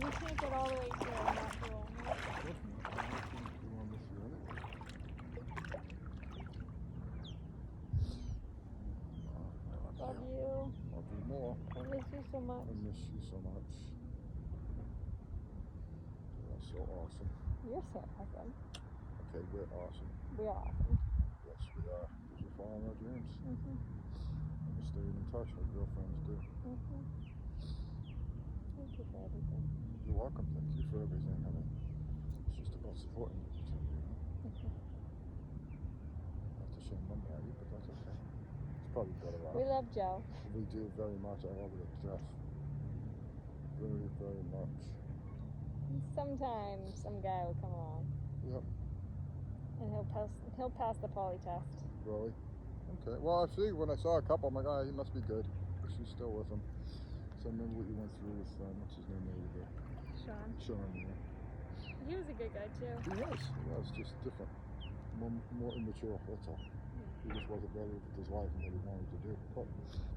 you can't get all the way to a natural. Love you. Love you more. I miss you so much. I miss you so much. You're so awesome. You're so awesome. Okay, we're awesome. We are awesome. Yes, we are. Because we're following our dreams. Mm-hmm. And we're staying in touch like girlfriends do. Mm-hmm. Thank you for everything. You're welcome. Thank you for everything, honey. It's just about supporting each other, you know? Mm-hmm. Not to shame one about you, but that's okay. It's probably better off. We love Joe. We do very much. I love it, Jeff. Very, very much. And sometimes some guy will come along. Yep. And he'll pass the poly test. Really? Okay. Well, I see. When I saw a couple, I'm like, oh, he must be good. But she's still with him. So I remember what you went through with, what's his name over there? Sean. Sean, yeah. He was a good guy too. He was just different. More immature, that's all. He just wasn't ready with his life and what he wanted to do. But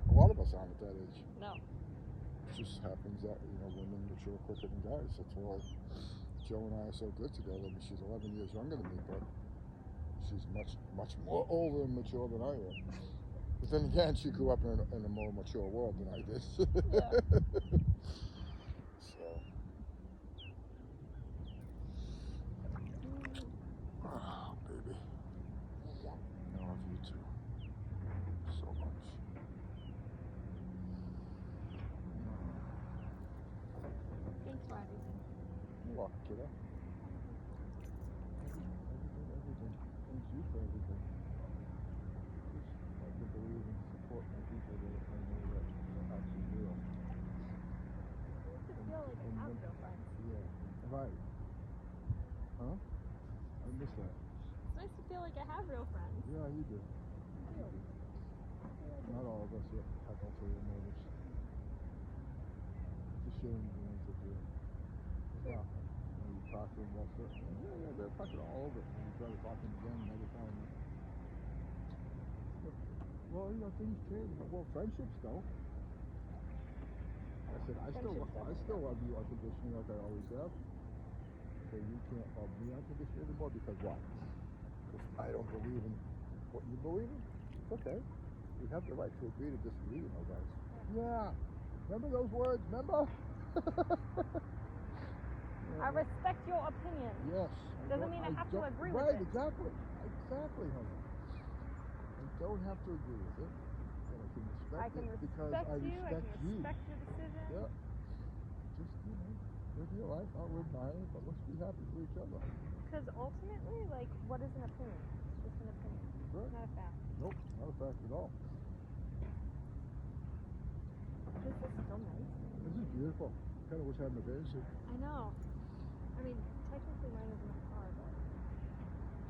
a lot of us aren't at that age. No. It just happens that, women mature quicker than guys. That's why Joe and I are so good together. I mean, she's 11 years younger than me, but she's much, much more older and mature than I am. But then again, she grew up in a more mature world than I did. Yeah. So. Oh, baby. Yeah. I love you too. So much. Thanks for everything. You're welcome, kiddo. Everything. Thank you for everything. I can believe and support my people that I know that are actually real. I used to feel like I have real friends. Yeah. Right. Huh? I miss that. It's nice to feel like I have real friends. Yeah, you do. Not all of us yet have ulterior motives. It's a shame the ones that do. Yeah. When you talk to them about certain things, yeah, they're fucking all over it. And you try to talk to them again, and they tell them. Well, things change. Well, friendships don't. I said, I still love you unconditionally like I always have. So you can't love me unconditionally anymore because why? Because I don't believe in what you believe in. It's okay. We have the right to agree to disagree, guys. Yeah. Remember those words? Remember? I respect your opinion. Yes. Doesn't mean I have to agree with it. Right, exactly. Exactly, honey. I don't have to agree with it. But I can respect it because I respect you. I can respect your decision. Yeah. Just, live your life. I'll live mine, but let's be happy for each other. Because ultimately, what is an opinion? It's just an opinion. Right. It's not a fact. Nope, not a fact at all. This is so nice. This is beautiful. Kind of wish I had my babysit. I know. I mean, technically mine is in the car, but...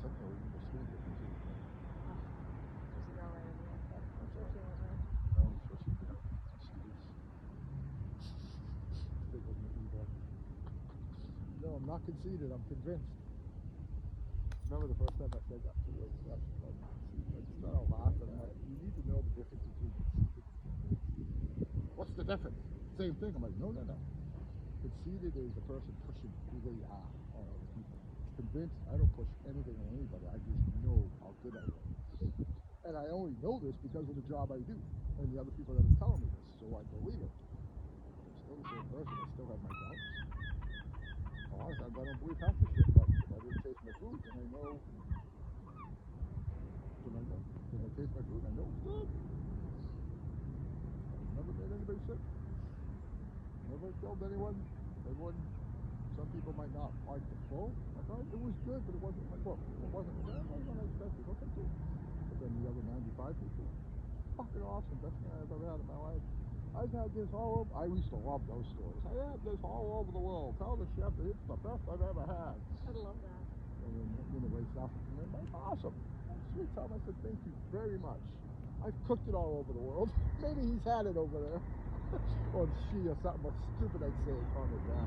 Technically, you can still get this. There's a girl right over there, but I'm sure she won't mind. No, I'm sure she can. She is. Stick with me, either. No, I'm not conceited. I'm convinced. Remember the first time I said that to her? I just started laughing. I'm like, you need to know the difference between conceited and convinced. What's the difference? Same thing. I'm like, no. Conceited is a person pushing who they are on other people. Convinced, I don't push anything on anybody. I just know how good I am. And I only know this because of the job I do and the other people that are telling me this. So I believe it. I'm still the same person. I still have my doubts. A lot of times I don't believe half the shit, but if I didn't taste my food, then I know. When I taste my food, I know it's good. Never made anybody sick. Never killed anyone. Some people might not like the flow. I thought it was good, but it wasn't my book. It wasn't unexpected. Okay, cool. But then the other 95 people, fucking awesome. Best thing I've ever had in my life. I've had this all over. I used to love those stories. I had this all over the world. Tell the chef that it's the best I've ever had. I love that. And then West African men, like, awesome. Sweet Tom, I said, thank you very much. I've cooked it all over the world. Maybe he's had it over there. Or she or something, but stupid I'd say, calm it down.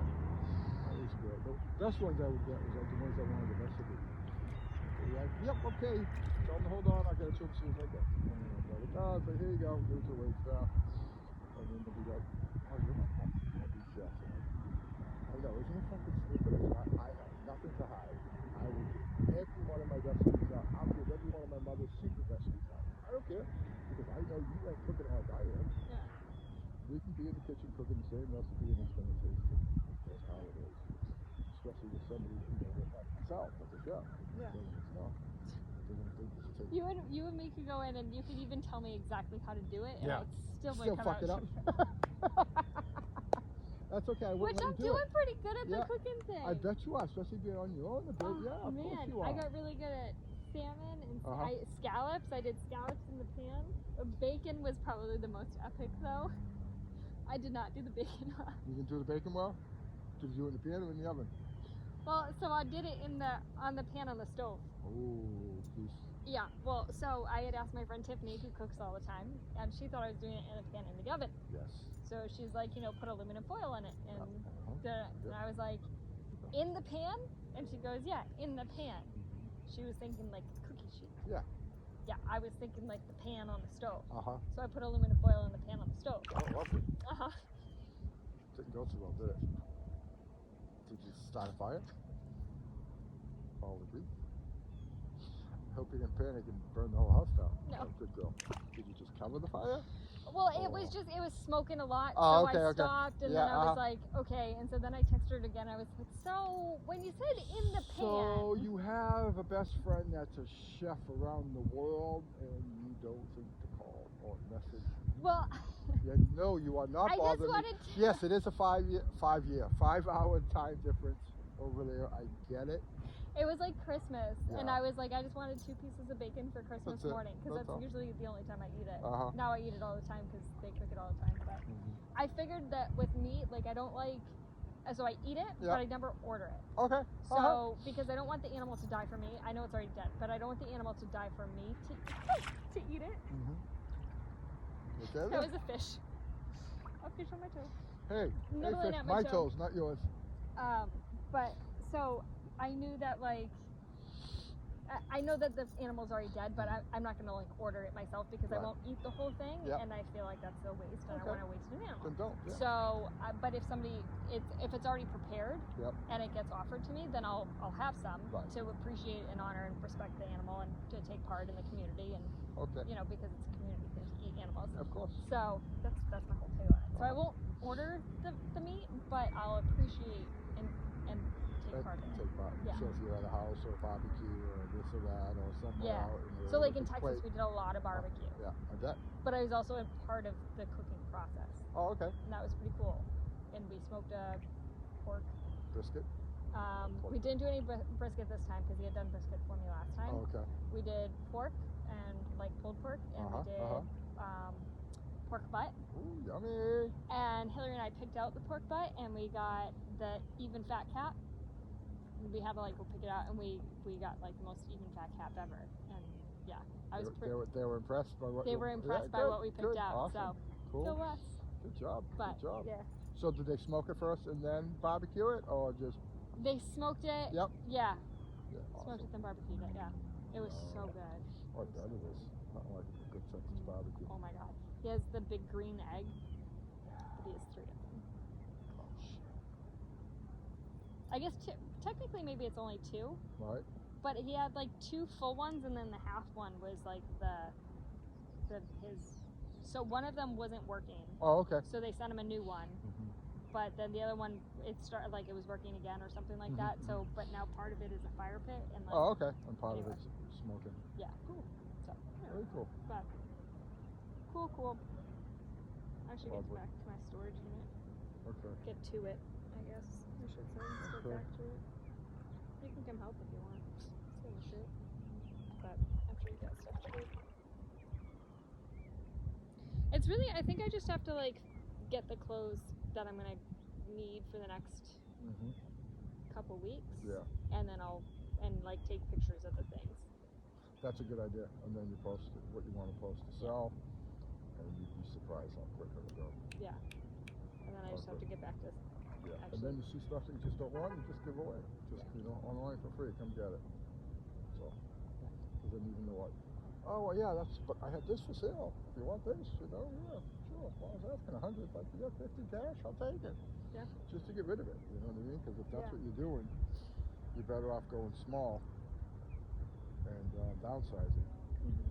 That was good. The best ones I would get was like the ones that wanted the recipe. So like, yep, okay. Tell them to hold on, I got to show them as soon as I get. And then I let it go, say, here you go, give it to the wait staff. And then they'll be like, oh, you're not be chef. And I I know, isn't it fucking stupid? I have nothing to hide. I will give every one of my recipes out. I'll give every one of my mother's secret recipes out. I don't care, because I know you ain't cooking like I am. Yeah. We can be in the kitchen cooking the same recipe and it's going to taste good. That's how it is. Especially with somebody, like myself, as a chef. Yeah. It's not. They're going to think it's tasty. You would make me go in and you could even tell me exactly how to do it, and Yeah. I'd still Still come fuck out it up. That's okay. I wouldn't Which let I'm you do doing it. pretty good at Yeah. the cooking thing. I bet you are, especially being on your own a bit. Oh, Yeah, of course man, you are. I got really good at salmon and Uh-huh. scallops. I did scallops in the pan. Bacon was probably the most epic, though. I did not do the bacon well. You didn't do the bacon well? Did you do it in the pan or in the oven? Well, so I did it on the pan on the stove. Oh, please. Yeah, well, so I had asked my friend Tiffany, who cooks all the time, and she thought I was doing it in a pan in the oven. Yes. So she's like, put aluminum foil in it. And, Yep. and I was like, in the pan? And she goes, yeah, in the pan. She was thinking like the cookie sheet. Yeah. Yeah, I was thinking like the pan on the stove. Uh-huh. So I put aluminum foil in the pan on the stove. Oh, lovely. Uh-huh. Didn't go too well, did it? Did you start a fire? All agreed. Hope you didn't panic and burn the whole house down. No. Oh, good girl. Did you just cover the fire? Well, it was smoking a lot, Oh, so okay, I stopped, and yeah, then I was like, okay, and so then I texted her again. I was like, so when you said in the pan, So you have a best friend that's a chef around the world, and you don't think to call or message. Well, Yeah, no, you are not I just bothering me. wanted to- Yes, it is a 5-hour time difference over there. I get it. it was like Christmas, and Yeah. I was like, I just wanted 2 pieces of bacon for Christmas That's it. morning, because That's that's all. usually the only time I eat it. Uh-huh. Now I eat it all the time because they cook it all the time. But I figured that with meat, like I don't like, so I eat it, but I never order it. Okay. So because I don't want the animal to die for me. I know it's already dead, but I don't want the animal to die for me to eat it. Okay. That was a fish. A fish on my toe. Hey, Nibbling fish, at my my toe. toes, not yours. But so I knew that like I know that the animal's already dead, but I'm not gonna like order it myself because I Right. won't eat the whole thing, Yep. and I feel like that's a waste, and I Okay. want to waste an animal. Then don't. Yeah. So, but if it's already prepared Yep. and it gets offered to me, then I'll have some Right. to appreciate and honor and respect the animal and to take part in the community and Okay. because it's a community thing to eat animals. Of course. So that's my whole take on it. So I won't order the meat, but I'll appreciate and take part in it. Take part. Yeah. So if you're at a house or a barbecue or this or that or somewhere Yeah. out in the So like in the Texas, plate. we did a lot of barbecue, Yeah, I bet. but I was also a part of the cooking process, Oh, okay. and that was pretty cool. And we smoked a pork. Brisket. We didn't do any brisket this time because he had done brisket for me last time. Oh, okay. We did pork and like pulled pork, and we did pork butt. Ooh, yummy. And Hillary and I picked out the pork butt, and we got the even fat cap. We have we'll pick it out, and we got like the most even fat cap ever. And yeah, They were impressed by what they were impressed by what we picked out. Awesome. So Cool. go us. Good job. But Good job. yeah, So did they smoke it first and then barbecue it, or just? they smoked it. Yep. Yeah, Yeah. smoked Awesome. it then barbecued it. Yeah, it was so good. Oh, I bet it is. Not like a good Texas barbecue. Oh my god, he has the big green egg, but he has 3 of them. Oh shit. I guess technically maybe it's only 2. Right. But he had like 2 full ones, and then the half one was like his. So one of them wasn't working. Oh, okay. So they sent him a new one, but then the other one it started like it was working again or something like that. So, but now part of it is a fire pit, and like. Oh, okay. And part Anyway. of it's smoking. Yeah. Cool. So. Very cool. But cool. I should get Lovely. back to my storage unit. Okay. Get to it, I guess. I should say. Get Okay. back to it. You can come help if you want. Same shit. But I'm sure you got stuff to do. It's really, I think I just have to like get the clothes that I'm gonna need for the next couple weeks. Yeah. And then like take pictures of the things. That's a good idea. And then you post what you want to post to sell, and you'd be surprised how quick it'll go. Yeah. And then I just have to get back to Yeah. And actually. then you see stuff that you just don't want, you just give away. Just online for free. Come get it. So, because then even know what Oh, well, yeah, but I had this for sale. If you want this, yeah, sure. Well, I was asking 100, but you got 50 cash, I'll take it. Yeah. Just to get rid of it, you know what I mean? Because if that's Yeah. what you're doing, you're better off going small and downsizing. Mhm.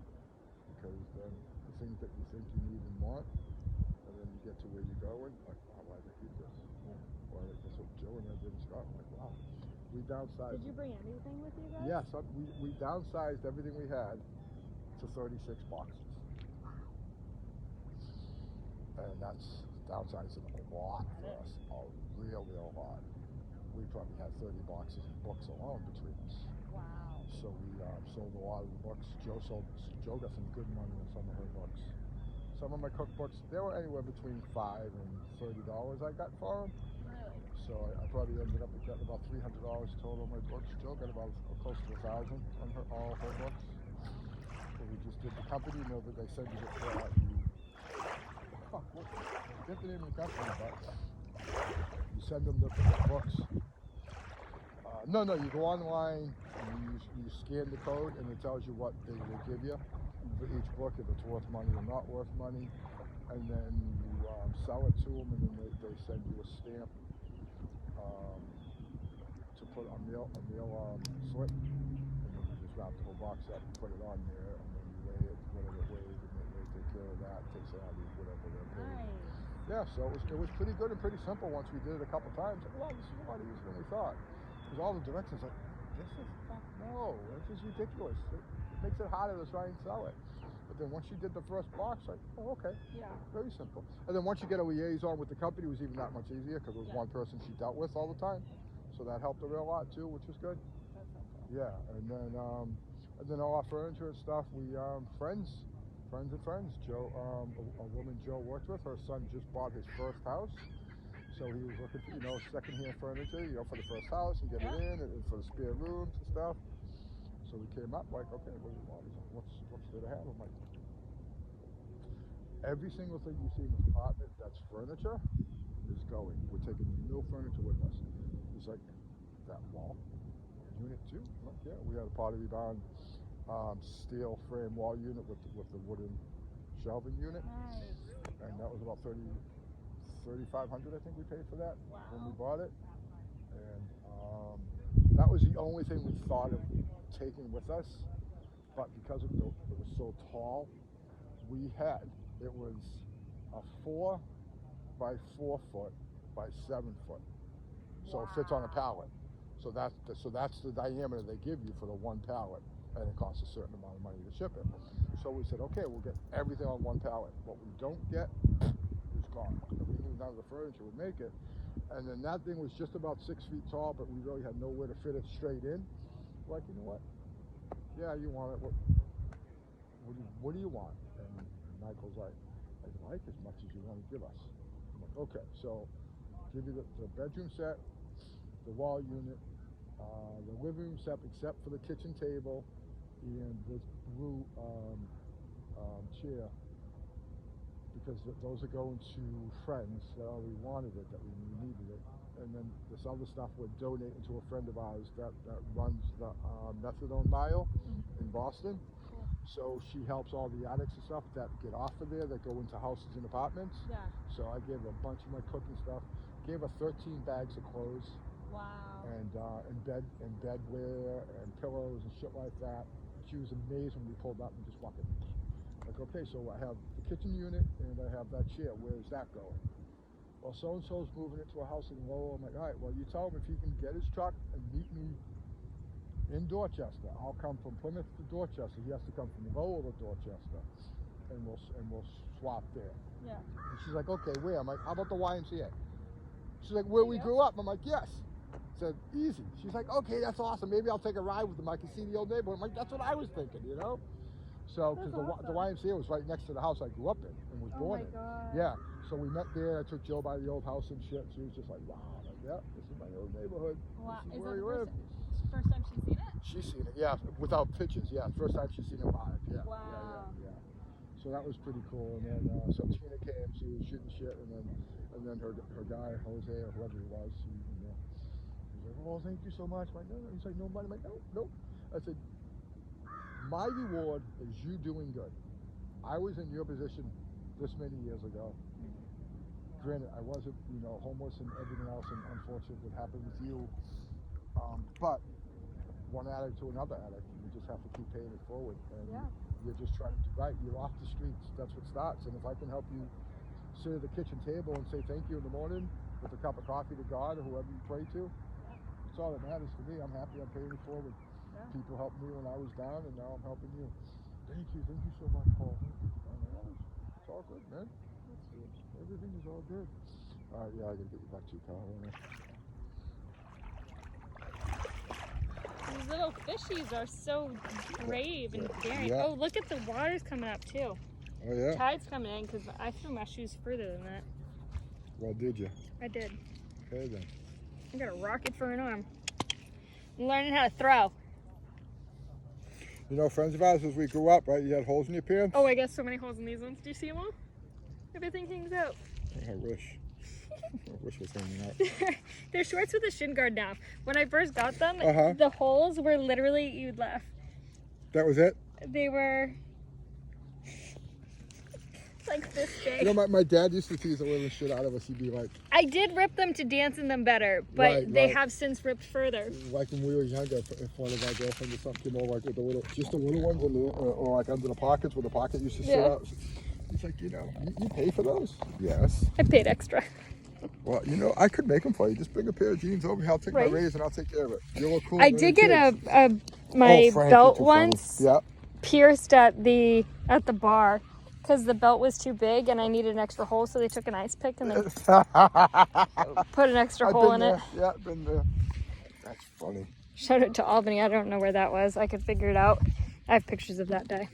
Because then the things that you think you need and want, and then you get to where you're going, like, wow, why did I keep this? Well, that's what Joe and I did in Scotland. Like, wow, we downsized. Did you bring anything with you guys? Yes, we downsized everything we had to 36 boxes. And that's downsizing a lot for That us, is. real lot. We probably had 30 boxes of books alone between us. Wow. So we sold a lot of the books. Joe got some good money on some of her books. Some of my cookbooks, they were anywhere between $5 and $30 I got for them. Really? So I probably ended up getting about $300 total on my books. Joe got about close to $1,000 on all her books. So we just did the company, that they send you get the name of the company, but you send them the books. No, you go online and you scan the code and it tells you what they will give you for each book, if it's worth money or not worth money, and then you sell it to them, and then they send you a stamp to put a mail slip, and then you just wrap the whole box up and put it on there, and then you weigh it, whatever it weighs, and then they take care of that, takes it out of whatever they're paying. Nice. Yeah, so it was pretty good and pretty simple once we did it a couple times. Like, wow, this is a lot easier than we thought. Because all the directions like, this is ridiculous. It makes it harder to try and sell it. But then once you did the first box, like, oh, okay. Yeah. Very simple. And then once you get a liaison with the company, it was even that much easier because it was one person she dealt with all the time. So that helped a real lot too, which was good. That's helpful. Yeah, and then all our furniture and stuff, we friends and friends. Joe, a woman Joe worked with, her son just bought his first house, so he was looking for secondhand furniture, for the first house and get it in, and for the spare rooms and stuff. So we came up like, okay, what do you want? He's like, what's there to have? I'm like, every single thing you see in this apartment that's furniture is going. We're taking no furniture with us. He's like, that wall unit too? I'm like, yeah, we had a Pottery Barn steel frame wall unit with the wooden shelving unit. Nice. And that was about $3,500 I think we paid for that when we bought it. And that was the only thing we thought of taking with us. But because it was so tall, it was a 4 by 4 foot by 7 foot. So it fits on a pallet. So that's the diameter they give you for the one pallet, and it costs a certain amount of money to ship it. So we said, okay, we'll get everything on one pallet. What we don't get is gone. And we knew none of the furniture would make it. And then that thing was just about 6 feet tall, but we really had nowhere to fit it straight in. Like, you know what? Yeah, you want it. What do you want? And Michael's like, I'd like as much as you want to give us. I'm like, okay, so give you the bedroom set, the wall unit, the living room set except for the kitchen table and this blue chair, because those are going to friends that already wanted it, that we needed it. And then this other stuff we're donating to a friend of ours that runs the methadone mile in Boston. Cool. So she helps all the addicts and stuff that get off of there, that go into houses and apartments. Yeah. So I gave her a bunch of my cooking stuff. Gave her 13 bags of clothes. Wow. And bedwear and pillows and shit like that. She was amazed when we pulled up and just fucking like, okay, so I have the kitchen unit and I have that chair. Where is that going? Well, so-and-so's moving into a house in Lowell. I'm like, all right, well, you tell him if he can get his truck and meet me in Dorchester. I'll come from Plymouth to Dorchester. He has to come from Lowell to Dorchester, and we'll swap there. Yeah. And she's like, okay, where? I'm like, how about the YMCA? She's like, where we grew up. I'm like, yes. Said, easy. She's like, okay, that's awesome. Maybe I'll take a ride with them. I can see the old neighborhood. I'm like, that's what I was thinking, So, because the YMCA was right next to the house I grew up in and was born in. God. Yeah. So we met there. I took Joe by the old house and shit. She was just like, wow. I'm like, yeah, this is my old neighborhood. Wow. This is Is where that you live. First time she's seen it? She's seen it, yeah, without pictures, yeah. First time she's seen it live, yeah. Wow. Yeah. So that was pretty cool. And then so Tina came, she was shooting shit, and then her guy Jose or whoever he was, he was like, oh, thank you so much. I'm like, no. He's like, nobody. I'm like, nope. I said, My reward is you doing good. I was in your position this many years ago. Granted, I wasn't, homeless and everything else, and unfortunate what happened with you. But one addict to another addict, you just have to keep paying it forward. And you're just trying to do right. You're off the streets. That's what starts. And if I can help you sit at the kitchen table and say thank you in the morning with a cup of coffee to God or whoever you pray to, that's all that matters to me. I'm happy I'm paying it forward. Yeah. People helped me when I was down, and now I'm helping you. Thank you so much, Paul. It's all good, man. That's huge. Everything is all good. All right, yeah, I gotta get you back to your car. These little fishies are so brave and daring. Yeah. Oh, look at the water's coming up too. Oh yeah. Tide's coming in because I threw my shoes further than that. Well, did you? I did. Okay then. I got a rocket for an arm. I'm learning how to throw. Friends of ours, as we grew up, right, you had holes in your pants? Oh, I got so many holes in these ones. Do you see them all? Everything hangs out. I wish. I wish it was hanging out. They're shorts with a shin guard now. When I first got them, the holes were literally, you'd laugh. That was it? They were like this big. My dad used to tease the living shit out of us. He'd be like... I did rip them to dance in them better, but they have since ripped further. Like when we were younger, if one of our girlfriends or something came over, like with the little ones, or like under the pockets where the pocket used to sit out. He's like, you pay for those? Yes. I paid extra. Well, I could make them for you. Just bring a pair of jeans over here. I'll take my raise and I'll take care of it. You'll look cool. I did get my belt once pierced at the bar because the belt was too big and I needed an extra hole, so they took an ice pick and they put an extra hole in it. Yeah, I've been there. That's funny. Shout out to Albany. I don't know where that was. I could figure it out. I have pictures of that day.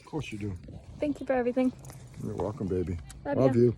Of course you do. Thank you for everything. You're welcome, baby. Love you.